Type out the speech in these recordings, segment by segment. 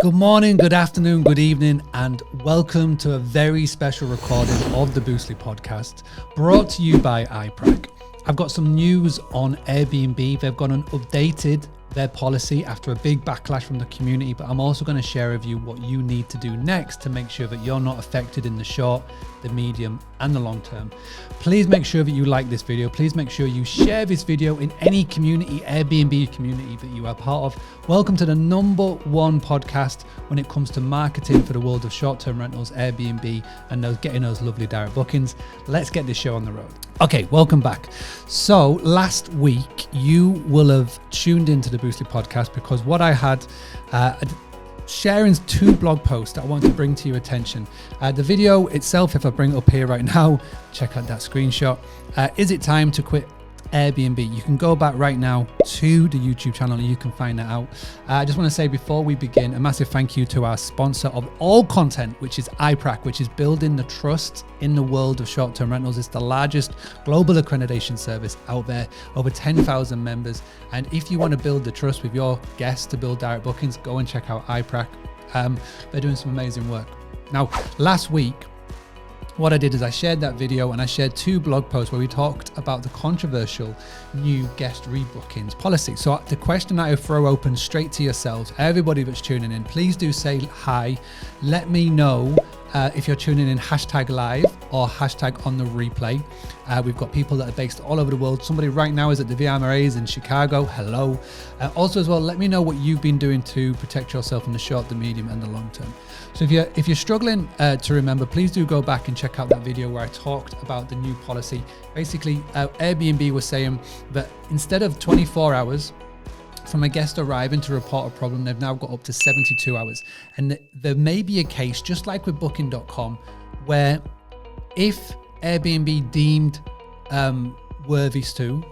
Good morning, good afternoon, good evening, and welcome to a very special recording of the Boostly podcast, brought to you by iPrac. I've got some news on Airbnb. They've gone and updated their policy after a big backlash from the community, but I'm also going to share with you what you need to do next to make sure that you're not affected in the short, the medium, and the long term. Please make sure that you like this video. Please make sure you share this video in any community, Airbnb community that you are part of. Welcome to the #1 podcast when it comes to marketing for the world of short-term rentals, Airbnb, and getting those lovely direct bookings. Let's get this show on the road. Okay, welcome back. So last week, you will have tuned into the Boostly podcast because what I had, sharing 2 blog posts that I want to bring to your attention. The video itself, if I bring it up here right now, check out that screenshot. Is it time to quit Airbnb? You can go back right now to the YouTube channel and you can find that out. I just want to say before we begin, a massive thank you to our sponsor of all content, which is iPrac, which is building the trust in the world of short-term rentals. It's the largest global accreditation service out there, over 10,000 members. And if you want to build the trust with your guests to build direct bookings, go and check out iPrac. They're doing some amazing work. Now, last week, what I did is I shared that video and I shared 2 blog posts where we talked about the controversial new guest rebookings policy. So the question that I throw open straight to yourselves, everybody that's tuning in, please do say hi. Let me know if you're tuning in #live or #on the replay. We've got people that are based all over the world. Somebody right now is at the VMRAs in Chicago. Hello. Also as well, let me know what you've been doing to protect yourself in the short, the medium, and the long term. So if you're struggling to remember, please do go back and check out that video where I talked about the new policy. Basically, Airbnb was saying that instead of 24 hours from a guest arriving to report a problem, they've now got up to 72 hours. And there may be a case, just like with booking.com, where if Airbnb deemed worthy to,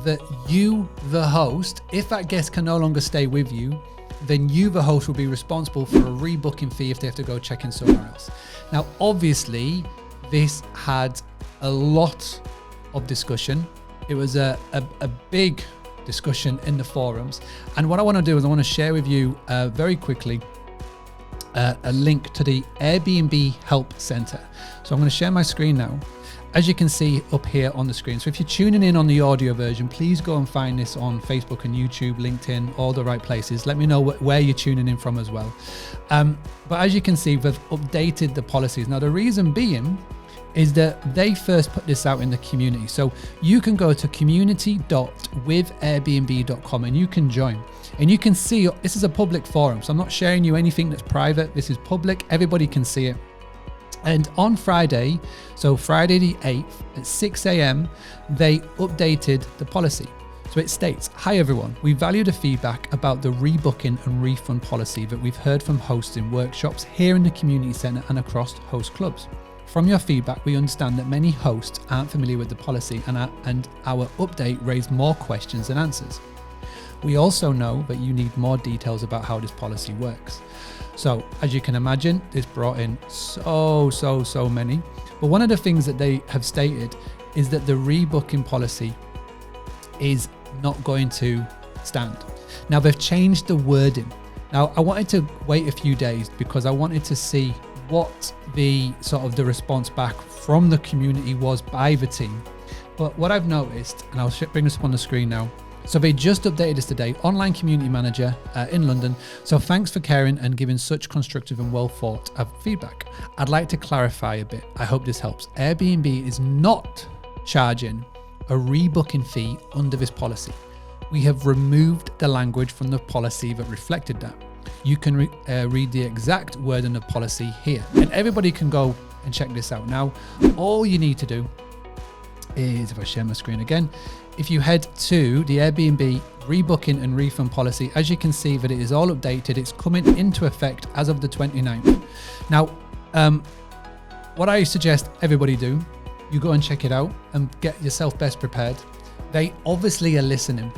that you, the host, if that guest can no longer stay with you, then you, the host, will be responsible for a rebooking fee if they have to go check in somewhere else. Now, obviously, this had a lot of discussion. It was a big discussion in the forums. And what I want to do is I want to share with you very quickly a link to the Airbnb Help Center. So I'm going to share my screen now. As you can see up here on the screen. So if you're tuning in on the audio version, please go and find this on Facebook and YouTube, LinkedIn, all the right places. Let me know where you're tuning in from as well. But as you can see, we've updated the policies. Now, the reason being is that they first put this out in the community. So you can go to community.withairbnb.com and you can join. And you can see, this is a public forum. So I'm not sharing you anything that's private. This is public. Everybody can see it. And on Friday, so Friday the 8th at 6 a.m., they updated the policy. So it states, "Hi everyone, we value the feedback about the rebooking and refund policy that we've heard from hosts in workshops here in the community center and across host clubs. From your feedback, we understand that many hosts aren't familiar with the policy and our update raised more questions than answers. We also know that you need more details about how this policy works." So as you can imagine, this brought in so many. But one of the things that they have stated is that the rebooking policy is not going to stand. Now they've changed the wording. Now I wanted to wait a few days because I wanted to see what the sort of the response back from the community was by the team. But what I've noticed, and I'll bring this up on the screen now. So they just updated us today, online community manager in London. So thanks for caring and giving such constructive and well thought of feedback. I'd like to clarify a bit. I hope this helps. Airbnb is not charging a rebooking fee under this policy. We have removed the language from the policy that reflected that. You can read the exact word in the policy here. And everybody can go and check this out. Now, all you need to do is, if I share my screen again, if you head to the Airbnb rebooking and refund policy, as you can see that it is all updated. It's coming into effect as of the 29th. Now, what I suggest everybody do, you go and check it out and get yourself best prepared. They obviously are listening.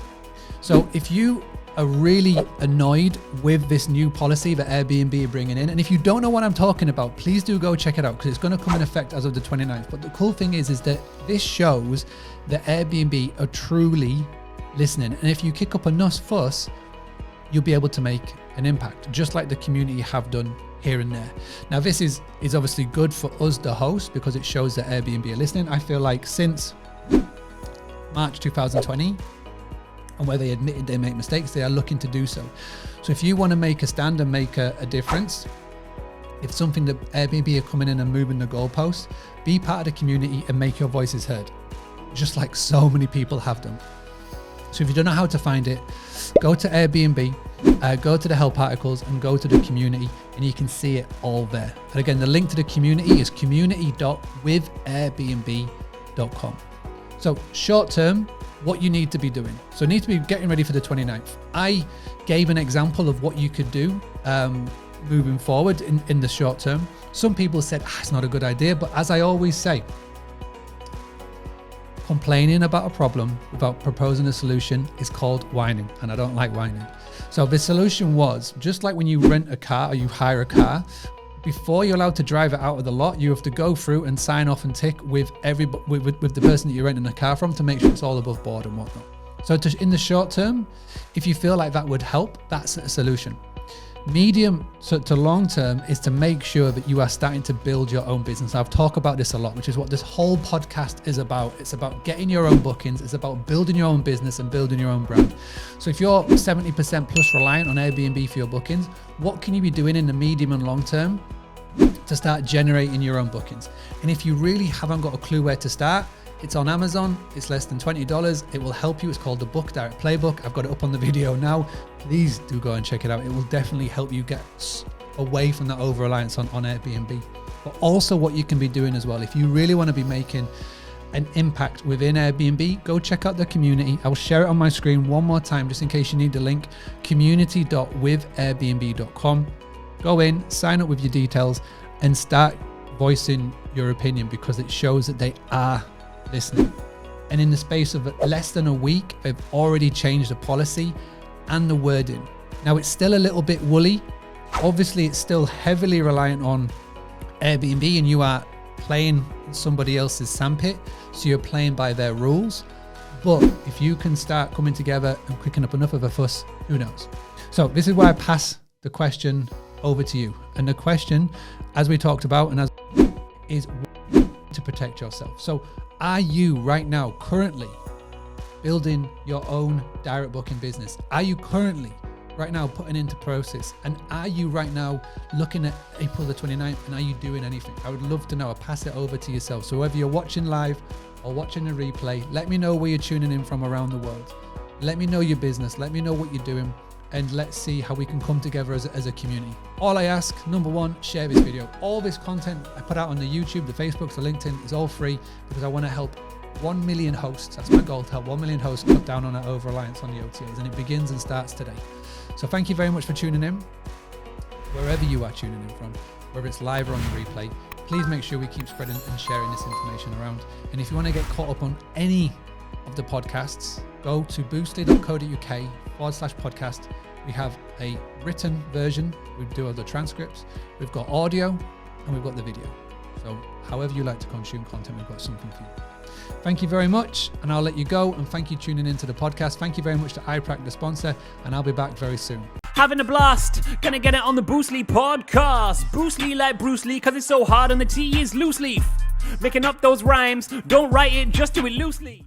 So if you are really annoyed with this new policy that Airbnb are bringing in, and if you don't know what I'm talking about, please do go check it out because it's going to come in effect as of the 29th. But the cool thing is that this shows that Airbnb are truly listening. And if you kick up enough fuss, you'll be able to make an impact, just like the community have done here and there. Now, this is obviously good for us, the host, because it shows that Airbnb are listening. I feel like since March 2020, and where they admitted they make mistakes, they are looking to do so. So if you want to make a stand and make a difference, if something that Airbnb are coming in and moving the goalposts, be part of the community and make your voices heard, just like so many people have done. So if you don't know how to find it, go to Airbnb, go to the help articles and go to the community, and you can see it all there. And again, the link to the community is community.withairbnb.com. So short term, what you need to be doing. So you need to be getting ready for the 29th. I gave an example of what you could do moving forward in the short term. Some people said, it's not a good idea. But as I always say, complaining about a problem without proposing a solution is called whining. And I don't like whining. So the solution was, just like when you rent a car or you hire a car, before you're allowed to drive it out of the lot, you have to go through and sign off and tick with with the person that you're renting the car from to make sure it's all above board and whatnot. So in the short term, if you feel like that would help, that's a solution. Medium to long term is to make sure that you are starting to build your own business. I've talked about this a lot, which is what this whole podcast is about. It's about getting your own bookings. It's about building your own business and building your own brand. So if you're 70% plus reliant on Airbnb for your bookings, what can you be doing in the medium and long term to start generating your own bookings? And if you really haven't got a clue where to start, it's on Amazon. It's less than $20. It will help you. It's called the Book Direct Playbook. I've got it up on the video now. Please do go and check it out. It will definitely help you get away from that over-reliance on Airbnb. But also what you can be doing as well, if you really want to be making an impact within Airbnb, go check out the community. I will share it on my screen one more time, just in case you need the link, community.withairbnb.com. Go in, sign up with your details, and start voicing your opinion, because it shows that they are listening. And in the space of less than a week, they've already changed the policy and the wording. Now, it's still a little bit woolly. Obviously, it's still heavily reliant on Airbnb, and you are playing somebody else's sandpit, so you're playing by their rules. But if you can start coming together and kicking up enough of a fuss, who knows? So this is where I pass the question over to you. And the question, as we talked about, and as is to protect yourself. So are you right now currently building your own direct booking business? Are you currently right now putting into process? And are you right now looking at April the 29th, and are you doing anything? I would love to know. I'll pass it over to yourself. So whether you're watching live or watching the replay, let me know where you're tuning in from around the world. Let me know your business. Let me know what you're doing. And let's see how we can come together as a community. All I ask, number one, share this video. All this content I put out on the YouTube, the Facebook, the LinkedIn is all free, because I want to help 1 million hosts. That's my goal, to help 1 million hosts cut down on that over-reliance on the OTAs. And it begins and starts today. So thank you very much for tuning in. Wherever you are tuning in from, whether it's live or on the replay, please make sure we keep spreading and sharing this information around. And if you want to get caught up on any of the podcasts, go to boostly.co.uk/podcast. We have a written version. We do all the transcripts. We've got audio and we've got the video. So however you like to consume content, we've got something for you. Thank you very much. And I'll let you go. And thank you for tuning into the podcast. Thank you very much to iPrac, the sponsor. And I'll be back very soon. Having a blast, gonna get it on the Boostly podcast. Boostly like Bruce Lee, cause it's so hard and the T is loose leaf. Making up those rhymes, don't write it, just do it loosely.